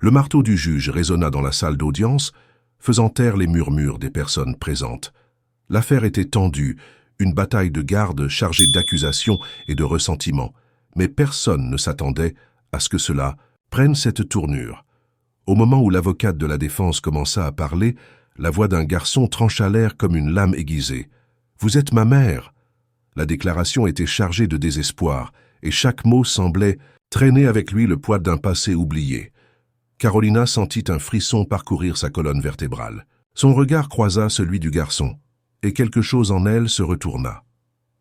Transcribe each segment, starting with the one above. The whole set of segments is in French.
Le marteau du juge résonna dans la salle d'audience, faisant taire les murmures des personnes présentes. L'affaire était tendue, une bataille de garde chargée d'accusations et de ressentiments, mais personne ne s'attendait à ce que cela prenne cette tournure. Au moment où l'avocate de la défense commença à parler, la voix d'un garçon trancha l'air comme une lame aiguisée. « Vous êtes ma mère !» La déclaration était chargée de désespoir, et chaque mot semblait traîner avec lui le poids d'un passé oublié. Carolina sentit un frisson parcourir sa colonne vertébrale. Son regard croisa celui du garçon, et quelque chose en elle se retourna.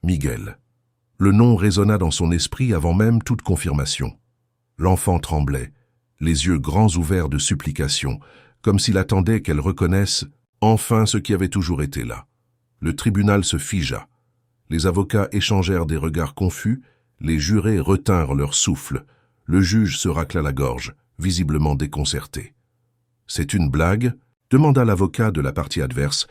Miguel. Le nom résonna dans son esprit avant même toute confirmation. L'enfant tremblait, les yeux grands ouverts de supplication, comme s'il attendait qu'elle reconnaisse enfin ce qui avait toujours été là. Le tribunal se figea. Les avocats échangèrent des regards confus, les jurés retinrent leur souffle. Le juge se racla la gorge, visiblement déconcerté. « C'est une blague ?» demanda l'avocat de la partie adverse,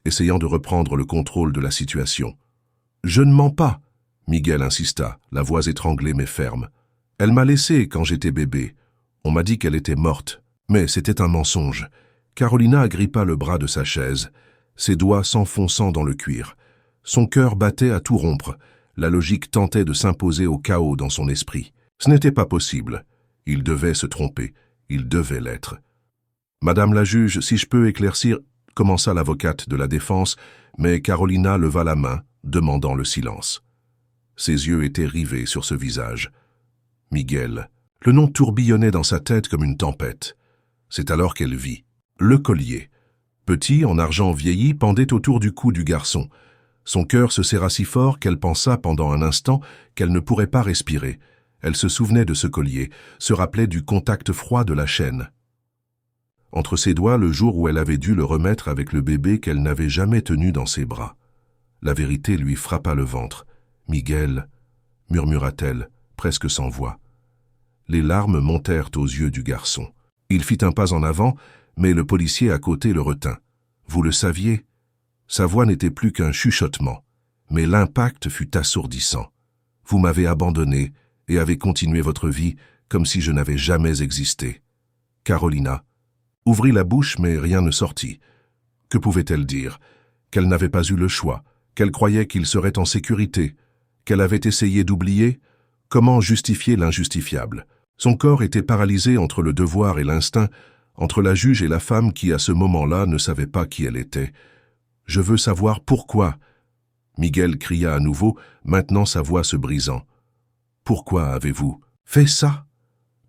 essayant de reprendre le contrôle de la situation. « Je ne mens pas !» Miguel insista, la voix étranglée mais ferme. « Elle m'a laissé quand j'étais bébé. On m'a dit qu'elle était morte, mais c'était un mensonge. » Carolina agrippa le bras de sa chaise, ses doigts s'enfonçant dans le cuir. Son cœur battait à tout rompre. La logique tentait de s'imposer au chaos dans son esprit. Ce n'était pas possible. Il devait se tromper. Il devait l'être. « Madame la juge, si je peux éclaircir… » commença l'avocate de la défense, mais Carolina leva la main, demandant le silence. Ses yeux étaient rivés sur ce visage. Miguel. Le nom tourbillonnait dans sa tête comme une tempête. C'est alors qu'elle vit. Le collier. Petit, en argent vieilli, pendait autour du cou du garçon. Son cœur se serra si fort qu'elle pensa pendant un instant qu'elle ne pourrait pas respirer. Elle se souvenait de ce collier, se rappelait du contact froid de la chaîne. Entre ses doigts, le jour où elle avait dû le remettre avec le bébé qu'elle n'avait jamais tenu dans ses bras. La vérité lui frappa le ventre. « Miguel » murmura-t-elle, presque sans voix. Les larmes montèrent aux yeux du garçon. Il fit un pas en avant, mais le policier à côté le retint. « Vous le saviez ?» Sa voix n'était plus qu'un chuchotement, mais l'impact fut assourdissant. « Vous m'avez abandonné et avez continué votre vie comme si je n'avais jamais existé. » Carolina ouvrit la bouche, mais rien ne sortit. Que pouvait-elle dire? Qu'elle n'avait pas eu le choix, qu'elle croyait qu'il serait en sécurité, qu'elle avait essayé d'oublier? Comment justifier l'injustifiable? Son corps était paralysé entre le devoir et l'instinct, entre la juge et la femme qui, à ce moment-là, ne savait pas qui elle était. « Je veux savoir pourquoi !» Miguel cria à nouveau, maintenant sa voix se brisant. « Pourquoi avez-vous fait ça?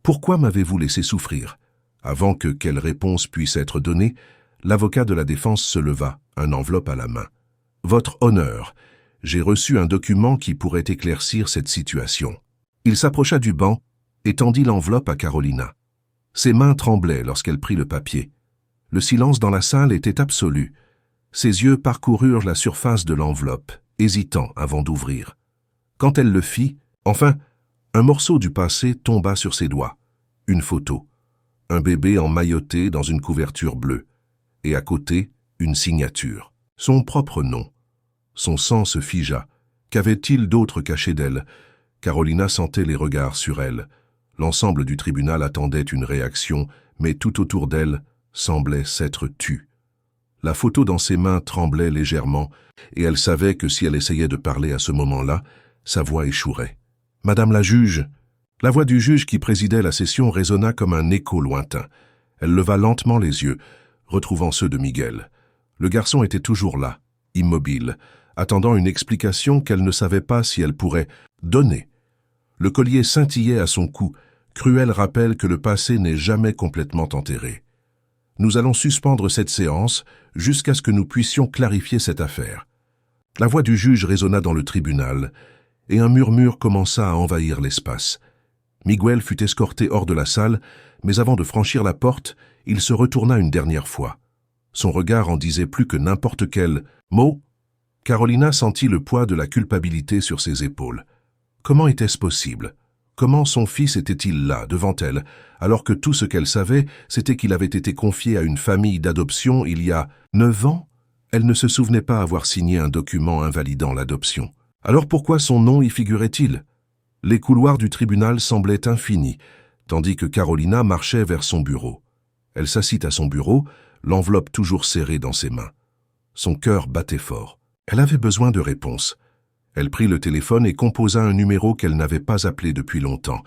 Pourquoi m'avez-vous laissé souffrir ?» Avant que quelle réponse puisse être donnée, l'avocat de la défense se leva, une enveloppe à la main. « Votre honneur, j'ai reçu un document qui pourrait éclaircir cette situation. » Il s'approcha du banc et tendit l'enveloppe à Carolina. Ses mains tremblaient lorsqu'elle prit le papier. Le silence dans la salle était absolu. Ses yeux parcoururent la surface de l'enveloppe, hésitant avant d'ouvrir. Quand elle le fit, enfin, un morceau du passé tomba sur ses doigts. Une photo. Un bébé emmailloté dans une couverture bleue. Et à côté, une signature. Son propre nom. Son sang se figea. Qu'avait-il d'autre caché d'elle? Carolina sentait les regards sur elle. L'ensemble du tribunal attendait une réaction, mais tout autour d'elle semblait s'être tu. La photo dans ses mains tremblait légèrement, et elle savait que si elle essayait de parler à ce moment-là, sa voix échouerait. « Madame la juge !» La voix du juge qui présidait la session résonna comme un écho lointain. Elle leva lentement les yeux, retrouvant ceux de Miguel. Le garçon était toujours là, immobile, attendant une explication qu'elle ne savait pas si elle pourrait donner. Le collier scintillait à son cou, cruel rappel que le passé n'est jamais complètement enterré. Nous allons suspendre cette séance jusqu'à ce que nous puissions clarifier cette affaire. La voix du juge résonna dans le tribunal, et un murmure commença à envahir l'espace. Miguel fut escorté hors de la salle, mais avant de franchir la porte, il se retourna une dernière fois. Son regard en disait plus que n'importe quel mot. Carolina sentit le poids de la culpabilité sur ses épaules. Comment était-ce possible? Comment son fils était-il là, devant elle, alors que tout ce qu'elle savait, c'était qu'il avait été confié à une famille d'adoption il y a 9 ans? Elle ne se souvenait pas avoir signé un document invalidant l'adoption. Alors pourquoi son nom y figurait-il? Les couloirs du tribunal semblaient infinis. tandis que Carolina marchait vers son bureau. Elle s'assit à son bureau, l'enveloppe toujours serrée dans ses mains. Son cœur battait fort. Elle avait besoin de réponses. Elle prit le téléphone et composa un numéro qu'elle n'avait pas appelé depuis longtemps.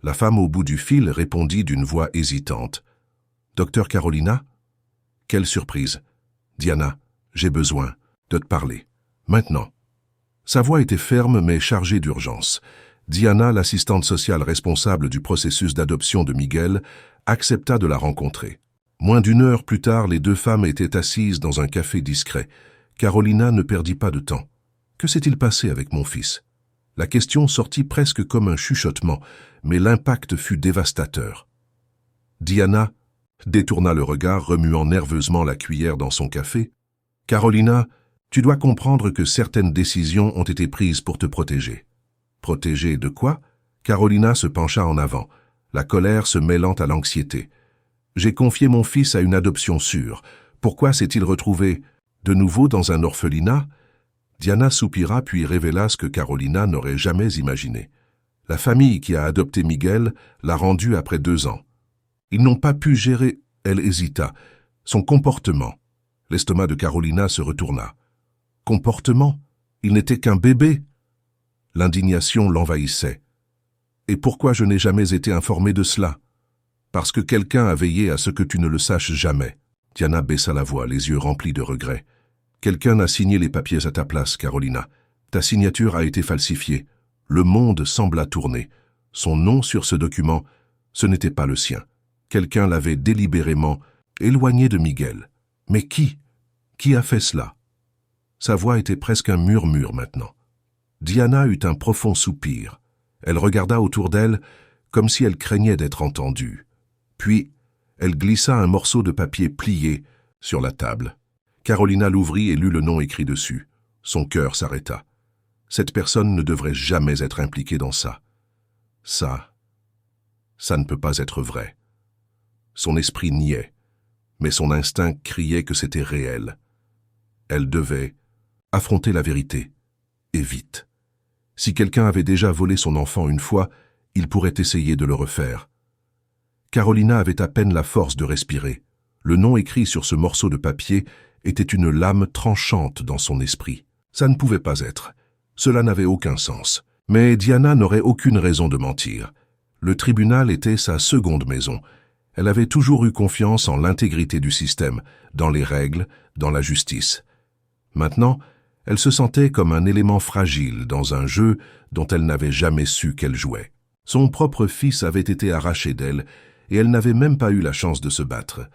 La femme au bout du fil répondit d'une voix hésitante. « Docteur Carolina ?»« Quelle surprise. Diana, j'ai besoin de te parler. Maintenant. » Sa voix était ferme mais chargée d'urgence. Diana, l'assistante sociale responsable du processus d'adoption de Miguel, accepta de la rencontrer. Moins d'une heure plus tard, les deux femmes étaient assises dans un café discret. Carolina ne perdit pas de temps. « Que s'est-il passé avec mon fils ?» La question sortit presque comme un chuchotement, mais l'impact fut dévastateur. Diana détourna le regard, remuant nerveusement la cuillère dans son café. « Carolina, tu dois comprendre que certaines décisions ont été prises pour te protéger. » « Protéger de quoi ?» Carolina se pencha en avant, la colère se mêlant à l'anxiété. « J'ai confié mon fils à une adoption sûre. Pourquoi s'est-il retrouvé de nouveau dans un orphelinat ?» Diana soupira puis révéla ce que Carolina n'aurait jamais imaginé. La famille qui a adopté Miguel l'a rendu après 2 ans. Ils n'ont pas pu gérer, elle hésita, son comportement. L'estomac de Carolina se retourna. Comportement? Il n'était qu'un bébé. L'indignation l'envahissait. Et pourquoi je n'ai jamais été informée de cela? Parce que quelqu'un a veillé à ce que tu ne le saches jamais. Diana baissa la voix, les yeux remplis de regret. Quelqu'un a signé les papiers à ta place, Carolina. Ta signature a été falsifiée. Le monde sembla tourner. Son nom sur ce document, ce n'était pas le sien. Quelqu'un l'avait délibérément éloigné de Miguel. Mais qui? Qui a fait cela? Sa voix était presque un murmure maintenant. Diana eut un profond soupir. Elle regarda autour d'elle comme si elle craignait d'être entendue. Puis, elle glissa un morceau de papier plié sur la table. Carolina l'ouvrit et lut le nom écrit dessus. Son cœur s'arrêta. Cette personne ne devrait jamais être impliquée dans ça. Ça ne peut pas être vrai. Son esprit niait, mais son instinct criait que c'était réel. Elle devait affronter la vérité, et vite. Si quelqu'un avait déjà volé son enfant une fois, il pourrait essayer de le refaire. Carolina avait à peine la force de respirer. Le nom écrit sur ce morceau de papier était une lame tranchante dans son esprit. Ça ne pouvait pas être. Cela n'avait aucun sens. Mais Diana n'aurait aucune raison de mentir. Le tribunal était sa seconde maison. Elle avait toujours eu confiance en l'intégrité du système, dans les règles, dans la justice. Maintenant, elle se sentait comme un élément fragile dans un jeu dont elle n'avait jamais su qu'elle jouait. Son propre fils avait été arraché d'elle et elle n'avait même pas eu la chance de se battre.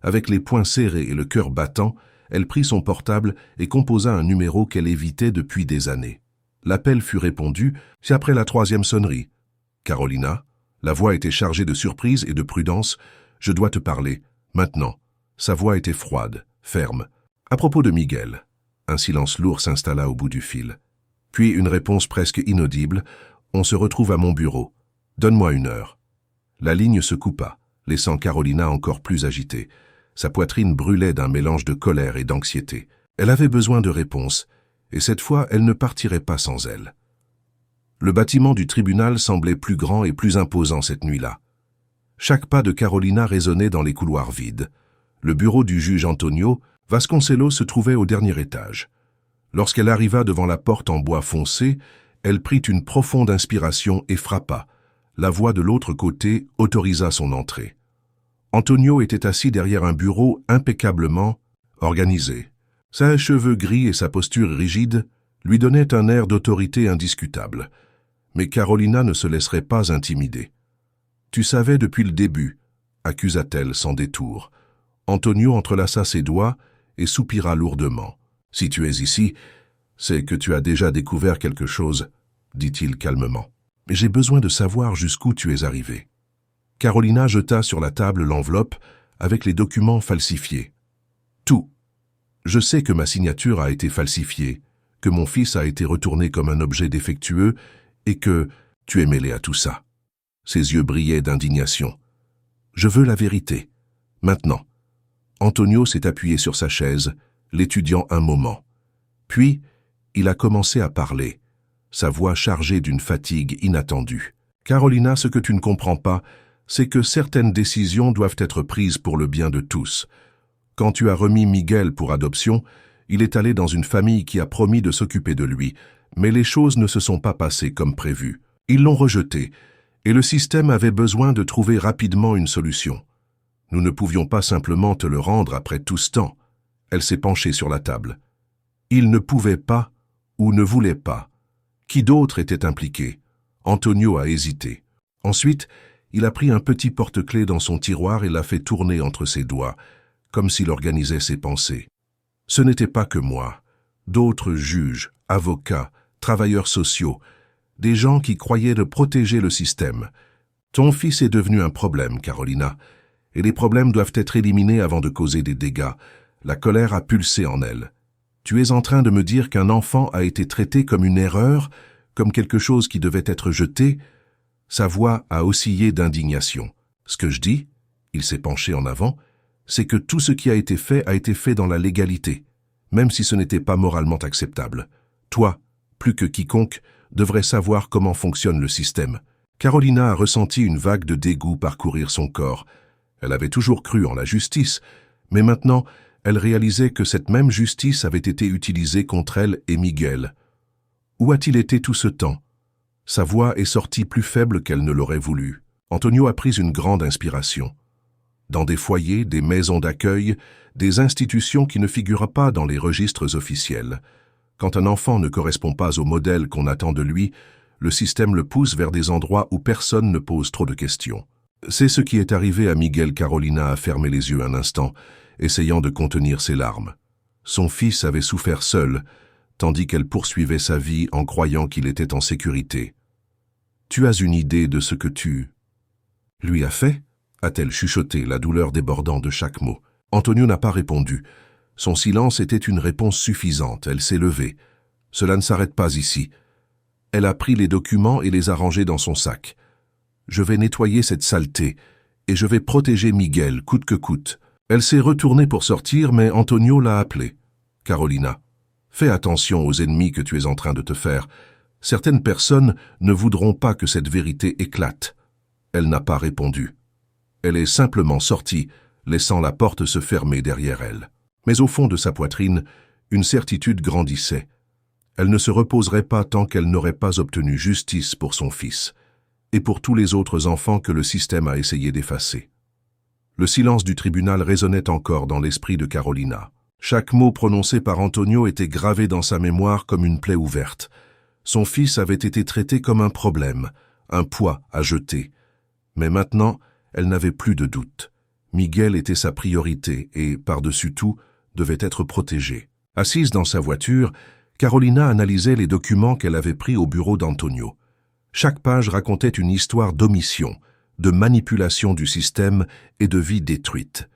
Avec les poings serrés et le cœur battant, elle prit son portable et composa un numéro qu'elle évitait depuis des années. L'appel fut répondu, c'est après la 3e sonnerie. « Carolina, la voix était chargée de surprise et de prudence. Je dois te parler, maintenant. » Sa voix était froide, ferme. « À propos de Miguel. » Un silence lourd s'installa au bout du fil. Puis une réponse presque inaudible. « On se retrouve à mon bureau. Donne-moi 1 heure. » La ligne se coupa, laissant Carolina encore plus agitée. Sa poitrine brûlait d'un mélange de colère et d'anxiété. Elle avait besoin de réponses, et cette fois, elle ne partirait pas sans elle. Le bâtiment du tribunal semblait plus grand et plus imposant cette nuit-là. Chaque pas de Carolina résonnait dans les couloirs vides. Le bureau du juge Antonio, Vasconcelos se trouvait au dernier étage. Lorsqu'elle arriva devant la porte en bois foncé, elle prit une profonde inspiration et frappa. La voix de l'autre côté autorisa son entrée. Antonio était assis derrière un bureau impeccablement organisé. Ses cheveux gris et sa posture rigide lui donnaient un air d'autorité indiscutable. Mais Carolina ne se laisserait pas intimider. « Tu savais depuis le début » accusa-t-elle sans détour. Antonio entrelaça ses doigts et soupira lourdement. « Si tu es ici, c'est que tu as déjà découvert quelque chose, » dit-il calmement. « Mais j'ai besoin de savoir jusqu'où tu es arrivé. » Carolina jeta sur la table l'enveloppe avec les documents falsifiés. « Tout. Je sais que ma signature a été falsifiée, que mon fils a été retourné comme un objet défectueux et que tu es mêlé à tout ça. » Ses yeux brillaient d'indignation. « Je veux la vérité. Maintenant. » Antonio s'est appuyé sur sa chaise, l'étudiant un moment. Puis, il a commencé à parler, sa voix chargée d'une fatigue inattendue. « Carolina, ce que tu ne comprends pas, c'est que certaines décisions doivent être prises pour le bien de tous. Quand tu as remis Miguel pour adoption, il est allé dans une famille qui a promis de s'occuper de lui, mais les choses ne se sont pas passées comme prévu. Ils l'ont rejeté, et le système avait besoin de trouver rapidement une solution. Nous ne pouvions pas simplement te le rendre après tout ce temps. Elle s'est penchée sur la table. Il ne pouvait pas ou ne voulait pas. Qui d'autre était impliqué? Antonio a hésité. Ensuite, il a pris un petit porte-clés dans son tiroir et l'a fait tourner entre ses doigts, comme s'il organisait ses pensées. Ce n'était pas que moi. D'autres juges, avocats, travailleurs sociaux, des gens qui croyaient de protéger le système. Ton fils est devenu un problème, Carolina, et les problèmes doivent être éliminés avant de causer des dégâts. La colère a pulsé en elle. Tu es en train de me dire qu'un enfant a été traité comme une erreur, comme quelque chose qui devait être jeté? Sa voix a oscillé d'indignation. Ce que je dis, il s'est penché en avant, c'est que tout ce qui a été fait dans la légalité, même si ce n'était pas moralement acceptable. Toi, plus que quiconque, devrais savoir comment fonctionne le système. Carolina a ressenti une vague de dégoût parcourir son corps. Elle avait toujours cru en la justice, mais maintenant, elle réalisait que cette même justice avait été utilisée contre elle et Miguel. Où a-t-il été tout ce temps? Sa voix est sortie plus faible qu'elle ne l'aurait voulu. Antonio a pris une grande inspiration. Dans des foyers, des maisons d'accueil, des institutions qui ne figurent pas dans les registres officiels. Quand un enfant ne correspond pas au modèle qu'on attend de lui, le système le pousse vers des endroits où personne ne pose trop de questions. C'est ce qui est arrivé à Miguel. Carolina a fermé les yeux un instant, essayant de contenir ses larmes. Son fils avait souffert seul, tandis qu'elle poursuivait sa vie en croyant qu'il était en sécurité. « Tu as une idée de ce que tu lui as fait ?» a-t-elle chuchoté, la douleur débordant de chaque mot. Antonio n'a pas répondu. Son silence était une réponse suffisante. Elle s'est levée. Cela ne s'arrête pas ici. Elle a pris les documents et les a rangés dans son sac. Je vais nettoyer cette saleté, et je vais protéger Miguel, coûte que coûte. Elle s'est retournée pour sortir, mais Antonio l'a appelée. « Carolina, fais attention aux ennemis que tu es en train de te faire. Certaines personnes ne voudront pas que cette vérité éclate. » Elle n'a pas répondu. Elle est simplement sortie, laissant la porte se fermer derrière elle. Mais au fond de sa poitrine, une certitude grandissait. Elle ne se reposerait pas tant qu'elle n'aurait pas obtenu justice pour son fils, et pour tous les autres enfants que le système a essayé d'effacer. Le silence du tribunal résonnait encore dans l'esprit de Carolina. Chaque mot prononcé par Antonio était gravé dans sa mémoire comme une plaie ouverte. Son fils avait été traité comme un problème, un poids à jeter. Mais maintenant, elle n'avait plus de doute. Miguel était sa priorité et, par-dessus tout, devait être protégé. Assise dans sa voiture, Carolina analysait les documents qu'elle avait pris au bureau d'Antonio. Chaque page racontait une histoire d'omission, de manipulation du système et de vie détruite.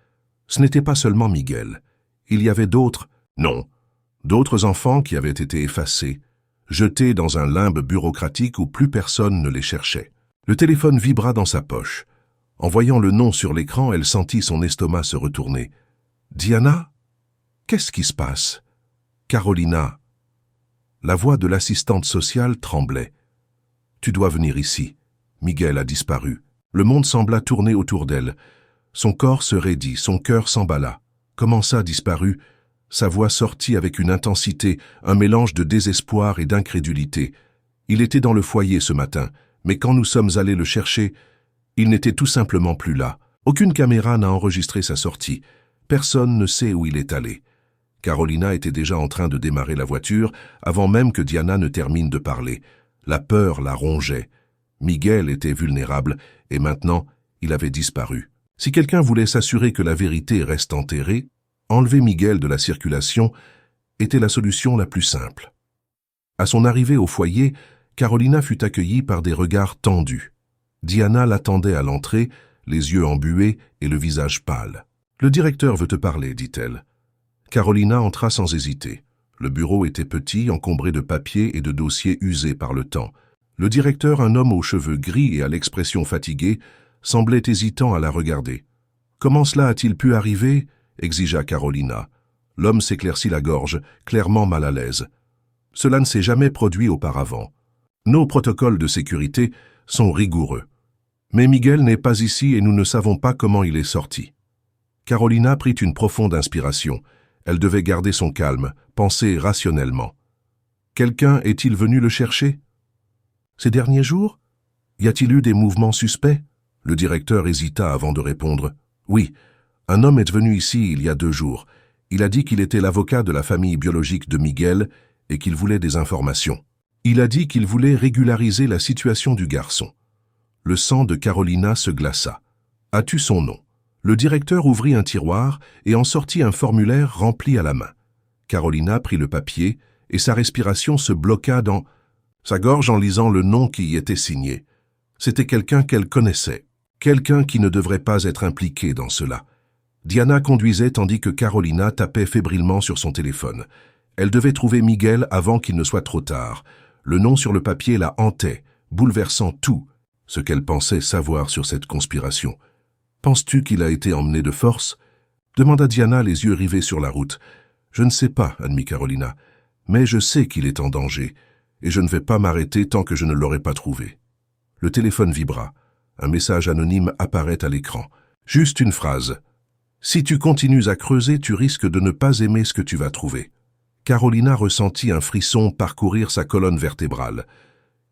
Ce n'était pas seulement Miguel. Il y avait d'autres enfants qui avaient été effacés, jetés dans un limbe bureaucratique où plus personne ne les cherchait. Le téléphone vibra dans sa poche. En voyant le nom sur l'écran, elle sentit son estomac se retourner. « Diana? Qu'est-ce qui se passe? »« Carolina. » La voix de l'assistante sociale tremblait. « Tu dois venir ici. » Miguel a disparu. Le monde sembla tourner autour d'elle. Son corps se raidit, son cœur s'emballa. Comment ça, disparu? Sa voix sortit avec une intensité, un mélange de désespoir et d'incrédulité. Il était dans le foyer ce matin, mais quand nous sommes allés le chercher, il n'était tout simplement plus là. Aucune caméra n'a enregistré sa sortie. Personne ne sait où il est allé. Carolina était déjà en train de démarrer la voiture avant même que Diana ne termine de parler. La peur la rongeait. Miguel était vulnérable et maintenant, il avait disparu. Si quelqu'un voulait s'assurer que la vérité reste enterrée, enlever Miguel de la circulation était la solution la plus simple. À son arrivée au foyer, Carolina fut accueillie par des regards tendus. Diana l'attendait à l'entrée, les yeux embués et le visage pâle. « Le directeur veut te parler, dit-elle. » Carolina entra sans hésiter. Le bureau était petit, encombré de papiers et de dossiers usés par le temps. Le directeur, un homme aux cheveux gris et à l'expression fatiguée, semblait hésitant à la regarder. « Comment cela a-t-il pu arriver ?» exigea Carolina. L'homme s'éclaircit la gorge, clairement mal à l'aise. « Cela ne s'est jamais produit auparavant. Nos protocoles de sécurité sont rigoureux. » Mais Miguel n'est pas ici et nous ne savons pas comment il est sorti. Carolina prit une profonde inspiration. Elle devait garder son calme, penser rationnellement. Quelqu'un est-il venu le chercher? Ces derniers jours? Y a-t-il eu des mouvements suspects? Le directeur hésita avant de répondre. Oui, un homme est venu ici il y a 2 jours. Il a dit qu'il était l'avocat de la famille biologique de Miguel et qu'il voulait des informations. Il a dit qu'il voulait régulariser la situation du garçon. Le sang de Carolina se glaça. As-tu son nom? Le directeur ouvrit un tiroir et en sortit un formulaire rempli à la main. Carolina prit le papier et sa respiration se bloqua dans sa gorge en lisant le nom qui y était signé. C'était quelqu'un qu'elle connaissait, quelqu'un qui ne devrait pas être impliqué dans cela. Diana conduisait tandis que Carolina tapait fébrilement sur son téléphone. Elle devait trouver Miguel avant qu'il ne soit trop tard. Le nom sur le papier la hantait, bouleversant tout ce qu'elle pensait savoir sur cette conspiration. « Penses-tu qu'il a été emmené de force ?» demanda Diana, les yeux rivés sur la route. « Je ne sais pas, » admit Carolina, « mais je sais qu'il est en danger, et je ne vais pas m'arrêter tant que je ne l'aurai pas trouvé. » Le téléphone vibra. Un message anonyme apparaît à l'écran. Juste une phrase. « Si tu continues à creuser, tu risques de ne pas aimer ce que tu vas trouver. » Carolina ressentit un frisson parcourir sa colonne vertébrale.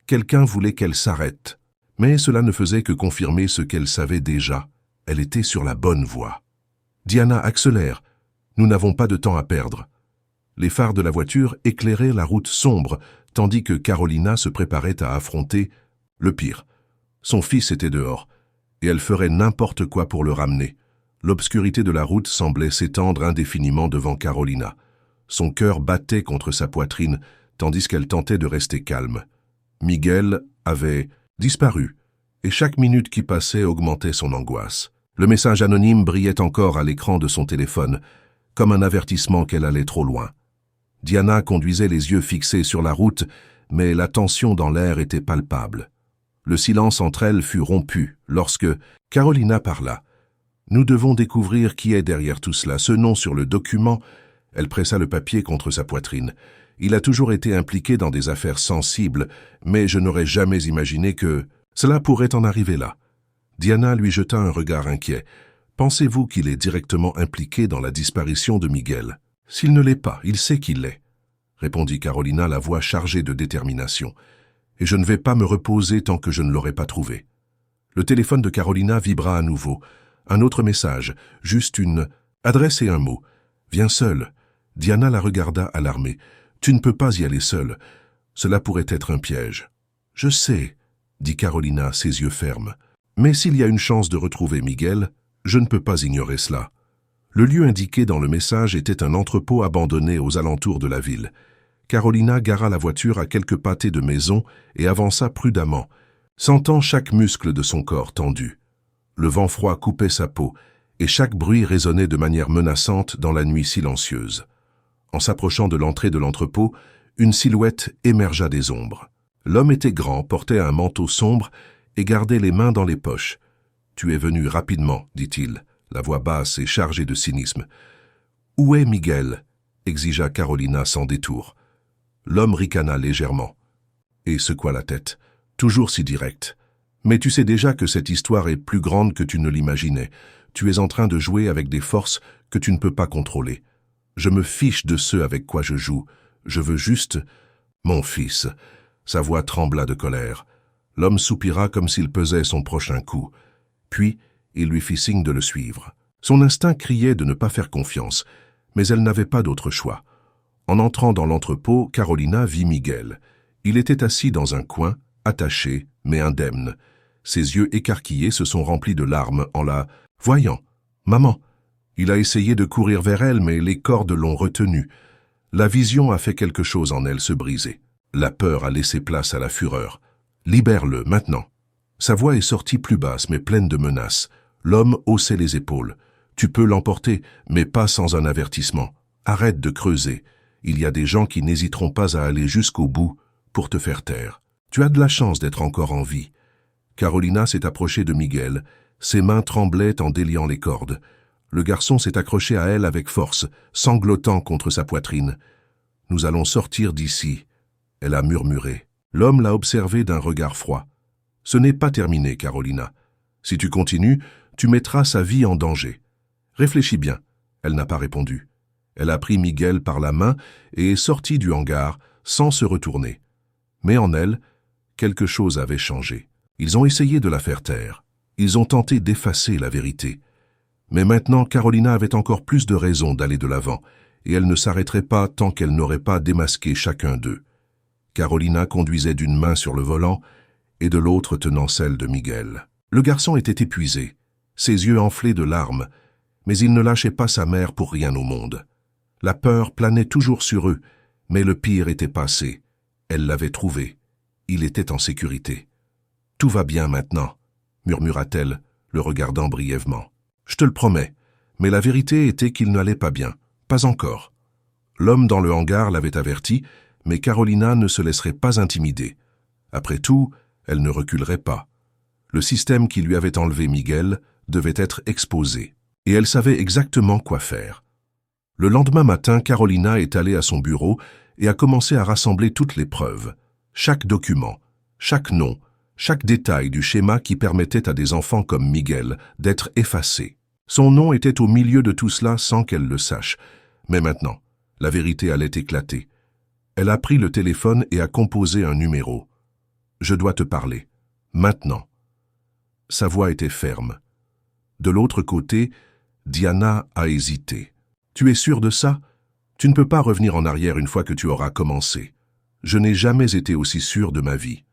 Quelqu'un voulait qu'elle s'arrête, mais cela ne faisait que confirmer ce qu'elle savait déjà. Elle était sur la bonne voie. « Diana, accélère. Nous n'avons pas de temps à perdre. » Les phares de la voiture éclairaient la route sombre, tandis que Carolina se préparait à affronter le pire. Son fils était dehors, et elle ferait n'importe quoi pour le ramener. L'obscurité de la route semblait s'étendre indéfiniment devant Carolina. Son cœur battait contre sa poitrine, tandis qu'elle tentait de rester calme. Miguel avait disparu, et chaque minute qui passait augmentait son angoisse. Le message anonyme brillait encore à l'écran de son téléphone, comme un avertissement qu'elle allait trop loin. Diana conduisait les yeux fixés sur la route, mais la tension dans l'air était palpable. Le silence entre elles fut rompu lorsque Carolina parla. « Nous devons découvrir qui est derrière tout cela. Ce nom sur le document... » Elle pressa le papier contre sa poitrine. « Il a toujours été impliqué dans des affaires sensibles, mais je n'aurais jamais imaginé que cela pourrait en arriver là. » Diana lui jeta un regard inquiet. « Pensez-vous qu'il est directement impliqué dans la disparition de Miguel? » « S'il ne l'est pas, il sait qu'il l'est, » répondit Carolina, la voix chargée de détermination. « Et je ne vais pas me reposer tant que je ne l'aurai pas trouvé. » Le téléphone de Carolina vibra à nouveau. Un autre message, juste une adresse et un mot. « Viens seule. » Diana la regarda alarmée. « Tu ne peux pas y aller seule. Cela pourrait être un piège. »« Je sais, » dit Carolina, ses yeux fermes. « Mais s'il y a une chance de retrouver Miguel, je ne peux pas ignorer cela. » Le lieu indiqué dans le message était un entrepôt abandonné aux alentours de la ville. Carolina gara la voiture à quelques pâtés de maison et avança prudemment, sentant chaque muscle de son corps tendu. Le vent froid coupait sa peau, et chaque bruit résonnait de manière menaçante dans la nuit silencieuse. En s'approchant de l'entrée de l'entrepôt, une silhouette émergea des ombres. L'homme était grand, portait un manteau sombre et gardait les mains dans les poches. « Tu es venu rapidement, dit-il, la voix basse et chargée de cynisme. « Où est Miguel ?» exigea Carolina sans détour. L'homme ricana légèrement et secoua la tête, toujours si direct. « Mais tu sais déjà que cette histoire est plus grande que tu ne l'imaginais. Tu es en train de jouer avec des forces que tu ne peux pas contrôler. Je me fiche de ceux avec quoi je joue. Je veux juste... mon fils. » Sa voix trembla de colère. L'homme soupira comme s'il pesait son prochain coup. Puis, il lui fit signe de le suivre. Son instinct criait de ne pas faire confiance, mais elle n'avait pas d'autre choix. En entrant dans l'entrepôt, Carolina vit Miguel. Il était assis dans un coin, attaché, mais indemne. Ses yeux écarquillés se sont remplis de larmes en la voyant. « Maman !» Il a essayé de courir vers elle, mais les cordes l'ont retenu. La vision a fait quelque chose en elle se briser. La peur a laissé place à la fureur. « Libère-le, maintenant !» Sa voix est sortie plus basse, mais pleine de menaces. L'homme haussait les épaules. « Tu peux l'emporter, mais pas sans un avertissement. Arrête de creuser. Il y a des gens qui n'hésiteront pas à aller jusqu'au bout pour te faire taire. Tu as de la chance d'être encore en vie. » Carolina s'est approchée de Miguel. Ses mains tremblaient en déliant les cordes. Le garçon s'est accroché à elle avec force, sanglotant contre sa poitrine. « Nous allons sortir d'ici. » Elle a murmuré. L'homme l'a observé d'un regard froid. « Ce n'est pas terminé, Carolina. Si tu continues, tu mettras sa vie en danger. Réfléchis bien. » Elle n'a pas répondu. Elle a pris Miguel par la main et est sortie du hangar sans se retourner. Mais en elle, quelque chose avait changé. Ils ont essayé de la faire taire. Ils ont tenté d'effacer la vérité. Mais maintenant, Carolina avait encore plus de raisons d'aller de l'avant, et elle ne s'arrêterait pas tant qu'elle n'aurait pas démasqué chacun d'eux. Carolina conduisait d'une main sur le volant et de l'autre tenant celle de Miguel. Le garçon était épuisé, ses yeux enflés de larmes, mais il ne lâchait pas sa mère pour rien au monde. La peur planait toujours sur eux, mais le pire était passé. Elle l'avait trouvé. Il était en sécurité. « Tout va bien maintenant », murmura-t-elle, le regardant brièvement. « Je te le promets. » Mais la vérité était qu'il n'allait pas bien. Pas encore. L'homme dans le hangar l'avait averti, mais Carolina ne se laisserait pas intimider. Après tout, elle ne reculerait pas. Le système qui lui avait enlevé Miguel devait être exposé, et elle savait exactement quoi faire. Le lendemain matin, Carolina est allée à son bureau et a commencé à rassembler toutes les preuves, chaque document, chaque nom, chaque détail du schéma qui permettait à des enfants comme Miguel d'être effacés. Son nom était au milieu de tout cela sans qu'elle le sache. Mais maintenant, la vérité allait éclater. Elle a pris le téléphone et a composé un numéro. « Je dois te parler. Maintenant. » Sa voix était ferme. De l'autre côté, Diana a hésité. « Tu es sûr de ça? Tu ne peux pas revenir en arrière une fois que tu auras commencé. Je n'ai jamais été aussi sûr de ma vie. »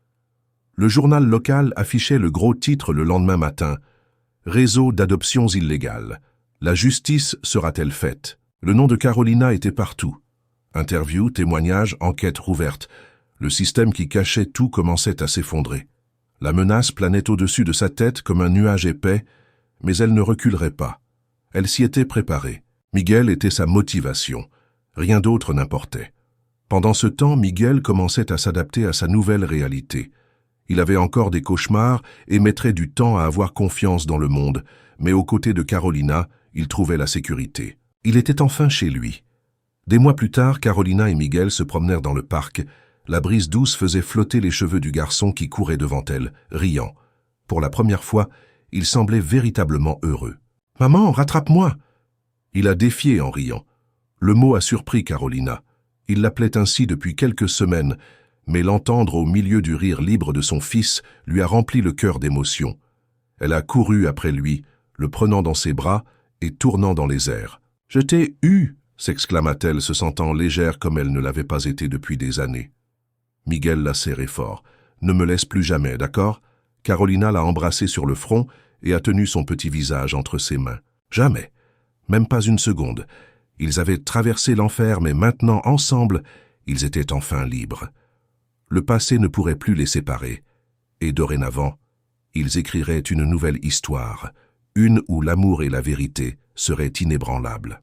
Le journal local affichait le gros titre le lendemain matin. « Réseau d'adoptions illégales. La justice sera-t-elle faite ?» Le nom de Carolina était partout. Interviews, témoignages, enquêtes rouvertes. Le système qui cachait tout commençait à s'effondrer. La menace planait au-dessus de sa tête comme un nuage épais, mais elle ne reculerait pas. Elle s'y était préparée. Miguel était sa motivation. Rien d'autre n'importait. Pendant ce temps, Miguel commençait à s'adapter à sa nouvelle réalité. Il avait encore des cauchemars et mettrait du temps à avoir confiance dans le monde, mais aux côtés de Carolina, il trouvait la sécurité. Il était enfin chez lui. Des mois plus tard, Carolina et Miguel se promenèrent dans le parc. La brise douce faisait flotter les cheveux du garçon qui courait devant elle, riant. Pour la première fois, il semblait véritablement heureux. « Maman, rattrape-moi !» Il a défié en riant. Le mot a surpris Carolina. Il l'appelait ainsi depuis quelques semaines, mais l'entendre au milieu du rire libre de son fils lui a rempli le cœur d'émotion. Elle a couru après lui, le prenant dans ses bras et tournant dans les airs. « Je t'ai eu !» s'exclama-t-elle, se sentant légère comme elle ne l'avait pas été depuis des années. Miguel l'a serré fort. « Ne me laisse plus jamais, d'accord ?» Carolina l'a embrassé sur le front et a tenu son petit visage entre ses mains. Jamais, même pas une seconde. Ils avaient traversé l'enfer, mais maintenant, ensemble, ils étaient enfin libres. Le passé ne pourrait plus les séparer. Et dorénavant, ils écriraient une nouvelle histoire, une où l'amour et la vérité seraient inébranlables.